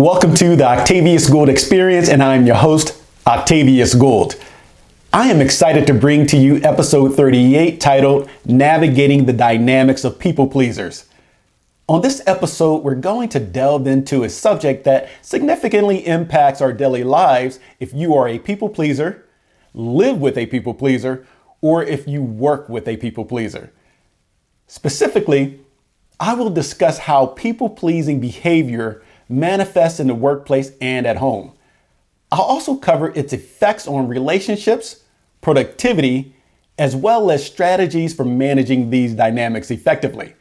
Welcome to the Octavius Gould Experience, and I'm your host, Octavius Gould. I am excited to bring to you episode 38 titled Navigating the Dynamics of People Pleasers. On this episode, we're going to delve into a subject that significantly impacts our daily lives if you are a people pleaser, live with a people pleaser, or if you work with a people pleaser. Specifically, I will discuss how people-pleasing behavior manifests in the workplace and at home. I'll also cover its effects on relationships, productivity, as well as strategies for managing these dynamics effectively.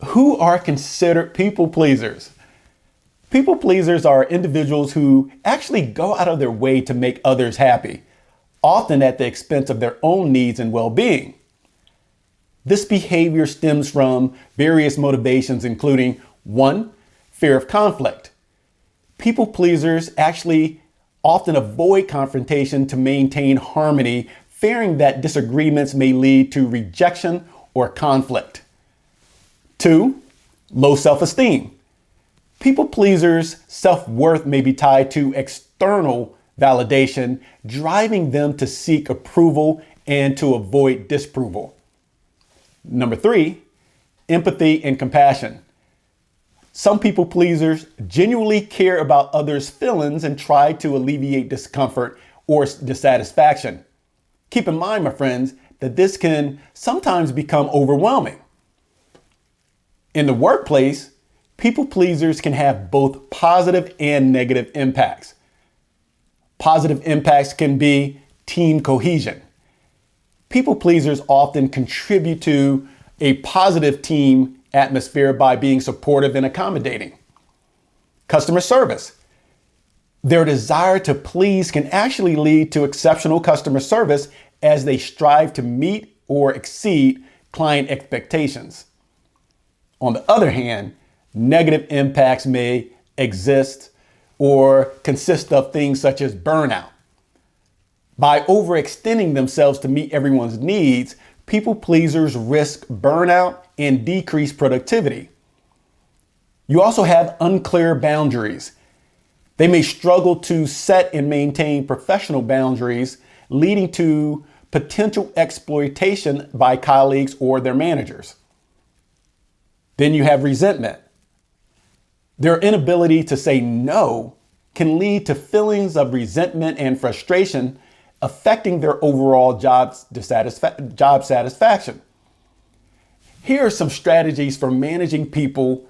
Who are considered people pleasers? People pleasers are individuals who actually go out of their way to make others happy, often at the expense of their own needs and well-being. This behavior stems from various motivations, including 1, fear of conflict. People pleasers actually often avoid confrontation to maintain harmony, fearing that disagreements may lead to rejection or conflict. 2, low self-esteem. People pleasers' self-worth may be tied to external validation, driving them to seek approval and to avoid disapproval. Number 3, empathy and compassion. Some people pleasers genuinely care about others' feelings and try to alleviate discomfort or dissatisfaction. Keep in mind, my friends, that this can sometimes become overwhelming. In the workplace, people pleasers can have both positive and negative impacts. Positive impacts can be team cohesion. People pleasers often contribute to a positive team atmosphere by being supportive and accommodating. Customer service. Their desire to please can actually lead to exceptional customer service as they strive to meet or exceed client expectations. On the other hand, negative impacts may exist or consist of things such as burnout. By overextending themselves to meet everyone's needs, people pleasers risk burnout and decreased productivity. You also have unclear boundaries. They may struggle to set and maintain professional boundaries, leading to potential exploitation by colleagues or their managers. Then you have resentment. Their inability to say no can lead to feelings of resentment and frustration, affecting their overall job satisfaction. Here are some strategies for managing people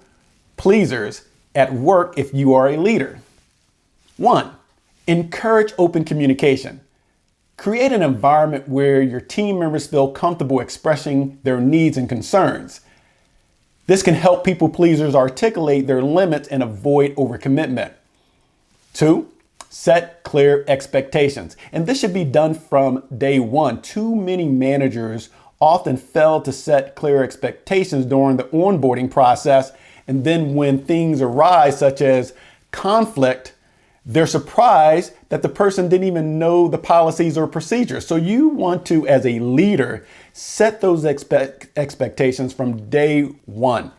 pleasers at work if you are a leader. 1, encourage open communication. Create an environment where your team members feel comfortable expressing their needs and concerns. This can help people pleasers articulate their limits and avoid overcommitment. 2, set clear expectations. And this should be done from day one. Too many managers often fail to set clear expectations during the onboarding process. And then when things arise, such as conflict, they're surprised that the person didn't even know the policies or procedures. So you want to, as a leader, set those expectations from day one.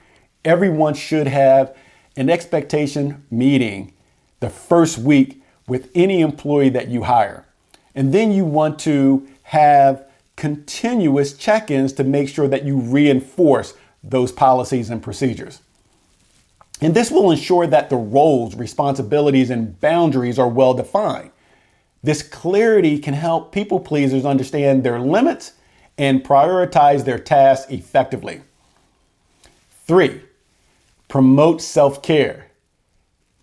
Everyone should have an expectation meeting the first week with any employee that you hire. And then you want to have continuous check-ins to make sure that you reinforce those policies and procedures. And this will ensure that the roles, responsibilities, and boundaries are well defined. This clarity can help people pleasers understand their limits and prioritize their tasks effectively. 3, promote self-care.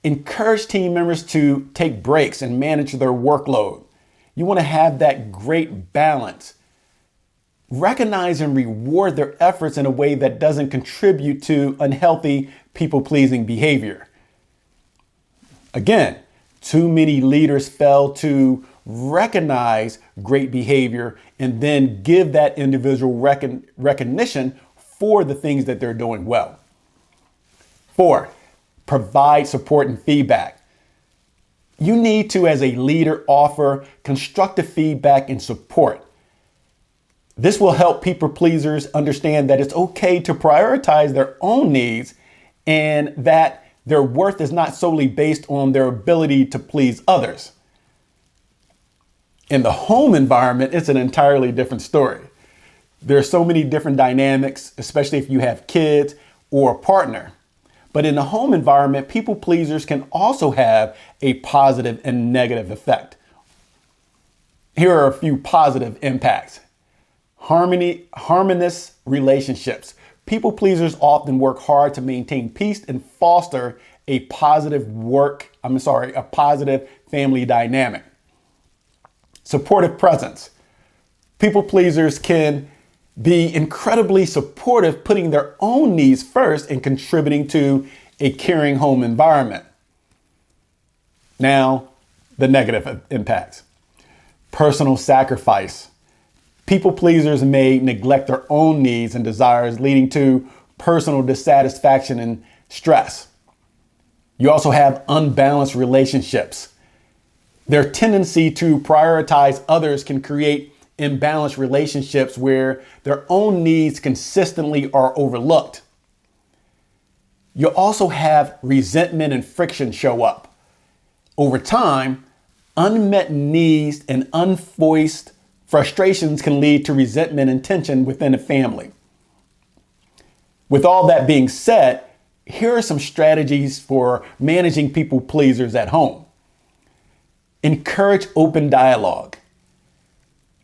Encourage team members to take breaks and manage their workload. You want to have that great balance. Recognize and reward their efforts in a way that doesn't contribute to unhealthy people-pleasing behavior. Again, too many leaders fail to recognize great behavior and then give that individual recognition for the things that they're doing well. 4, provide support and feedback. You need to, as a leader, offer constructive feedback and support. This will help people pleasers understand that it's okay to prioritize their own needs and that Their worth is not solely based on their ability to please others. In the home environment, it's an entirely different story. There are so many different dynamics, especially if you have kids or a partner. But in the home environment, people pleasers can also have a positive and negative effect. Here are a few positive impacts. Harmonious relationships. People pleasers often work hard to maintain peace and foster a positive family dynamic. Supportive presence. People pleasers can be incredibly supportive, putting their own needs first and contributing to a caring home environment. Now, the negative impacts. Personal sacrifice. People pleasers may neglect their own needs and desires, leading to personal dissatisfaction and stress. You also have unbalanced relationships. Their tendency to prioritize others can create imbalanced relationships where their own needs consistently are overlooked. You also have resentment and friction show up. Over time, unmet needs and unvoiced frustrations can lead to resentment and tension within a family. With all that being said, here are some strategies for managing people pleasers at home. Encourage open dialogue.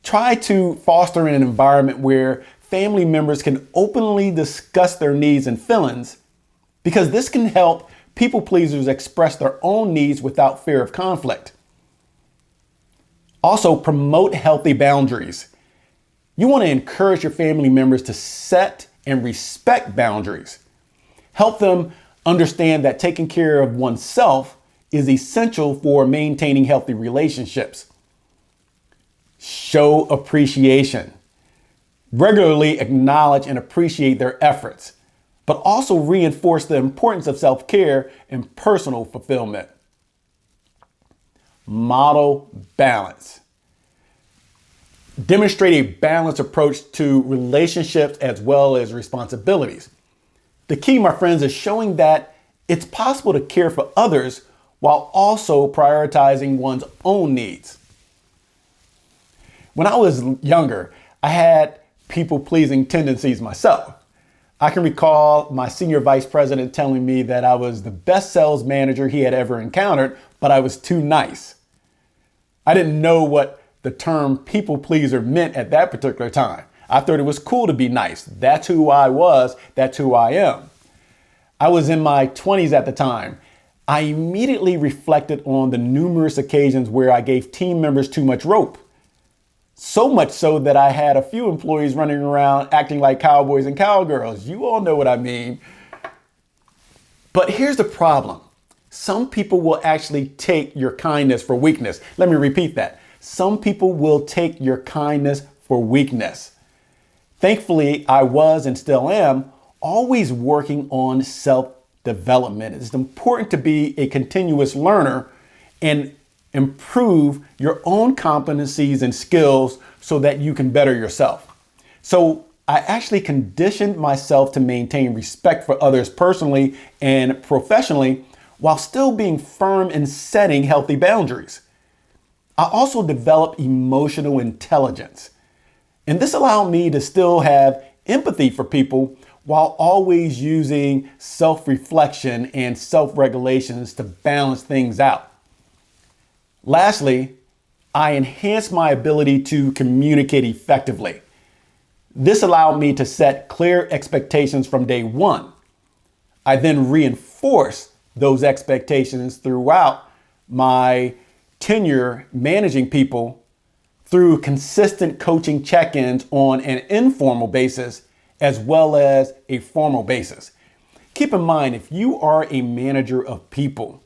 Try to foster an environment where family members can openly discuss their needs and feelings, because this can help people pleasers express their own needs without fear of conflict. Also, promote healthy boundaries. You want to encourage your family members to set and respect boundaries. Help them understand that taking care of oneself is essential for maintaining healthy relationships. Show appreciation. Regularly acknowledge and appreciate their efforts, but also reinforce the importance of self-care and personal fulfillment. Model balance. Demonstrate a balanced approach to relationships as well as responsibilities. The key, my friends, is showing that it's possible to care for others while also prioritizing one's own needs. When I was younger, I had people-pleasing tendencies myself. I can recall my senior vice president telling me that I was the best sales manager he had ever encountered, but I was too nice. I didn't know what the term people pleaser meant at that particular time. I thought it was cool to be nice. That's who I was. That's who I am. I was in my 20s at the time. I immediately reflected on the numerous occasions where I gave team members too much rope. So much so that I had a few employees running around acting like cowboys and cowgirls. You all know what I mean. But here's the problem. Some people will actually take your kindness for weakness. Let me repeat that. Some people will take your kindness for weakness. Thankfully, I was and still am always working on self-development. It's important to be a continuous learner and improve your own competencies and skills so that you can better yourself. So I actually conditioned myself to maintain respect for others personally and professionally while still being firm in setting healthy boundaries. I also developed emotional intelligence, and this allowed me to still have empathy for people while always using self-reflection and self-regulations to balance things out. Lastly, I enhanced my ability to communicate effectively. This allowed me to set clear expectations from day one. I then reinforced those expectations throughout my tenure managing people through consistent coaching check-ins on an informal basis as well as a formal basis. Keep in mind, if you are a manager of people,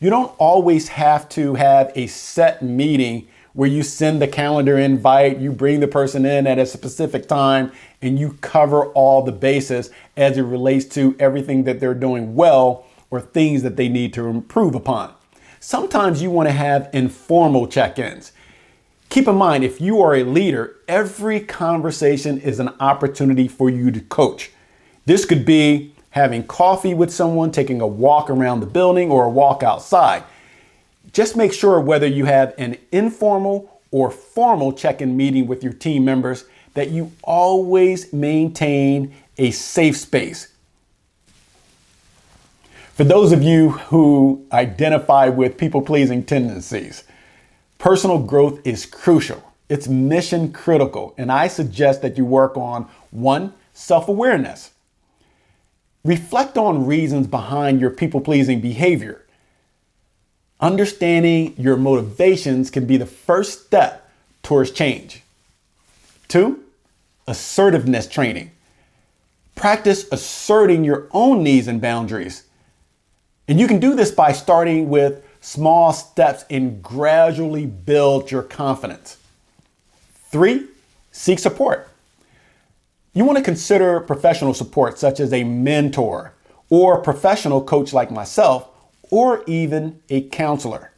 you don't always have to have a set meeting where you send the calendar invite, you bring the person in at a specific time, and you cover all the bases as it relates to everything that they're doing well or things that they need to improve upon. Sometimes you want to have informal check-ins. Keep in mind, if you are a leader, every conversation is an opportunity for you to coach. This could be having coffee with someone, taking a walk around the building, or a walk outside. Just make sure whether you have an informal or formal check-in meeting with your team members that you always maintain a safe space. For those of you who identify with people-pleasing tendencies, personal growth is crucial. It's mission critical, and I suggest that you work on 1, self-awareness. Reflect on reasons behind your people-pleasing behavior. Understanding your motivations can be the first step towards change. 2, assertiveness training. Practice asserting your own needs and boundaries. And you can do this by starting with small steps and gradually build your confidence. 3, seek support. You want to consider professional support such as a mentor or a professional coach like myself, or even a counselor.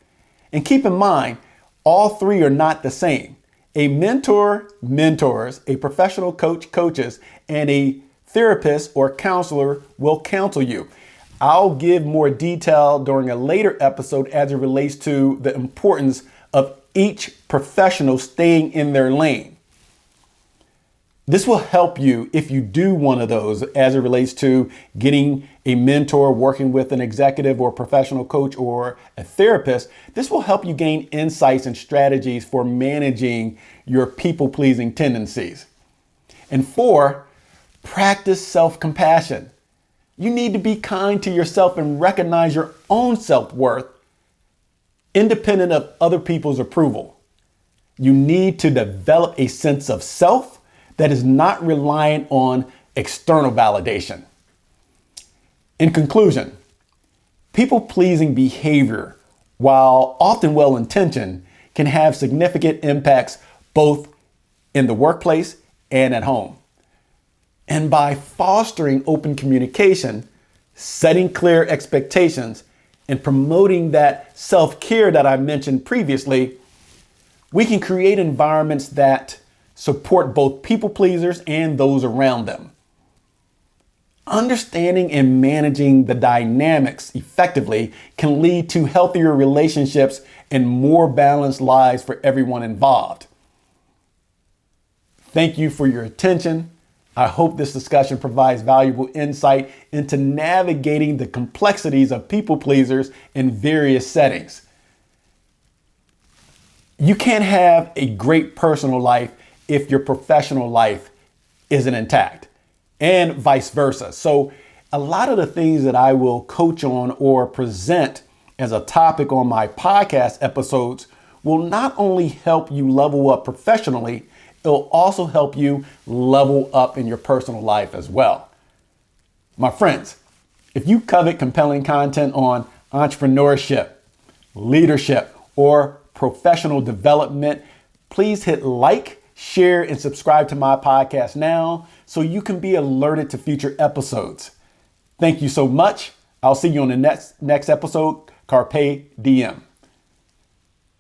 And keep in mind, all 3 are not the same. A mentor mentors, a professional coach coaches, and a therapist or counselor will counsel you. I'll give more detail during a later episode as it relates to the importance of each professional staying in their lane. This will help you if you do one of those as it relates to getting a mentor, working with an executive or professional coach or a therapist. This will help you gain insights and strategies for managing your people-pleasing tendencies. And 4, practice self-compassion. You need to be kind to yourself and recognize your own self-worth, independent of other people's approval. You need to develop a sense of self that is not reliant on external validation. In conclusion, people-pleasing behavior, while often well-intentioned, can have significant impacts both in the workplace and at home. And by fostering open communication, setting clear expectations, and promoting that self-care that I mentioned previously, we can create environments that support both people pleasers and those around them. Understanding and managing the dynamics effectively can lead to healthier relationships and more balanced lives for everyone involved. Thank you for your attention. I hope this discussion provides valuable insight into navigating the complexities of people pleasers in various settings. You can't have a great personal life if your professional life isn't intact, and vice versa. So a lot of the things that I will coach on or present as a topic on my podcast episodes will not only help you level up professionally, it'll also help you level up in your personal life as well. My friends, if you covet compelling content on entrepreneurship, leadership, or professional development, please hit like, share, and subscribe to my podcast now so you can be alerted to future episodes. Thank you so much. I'll see you on the next episode. Carpe diem.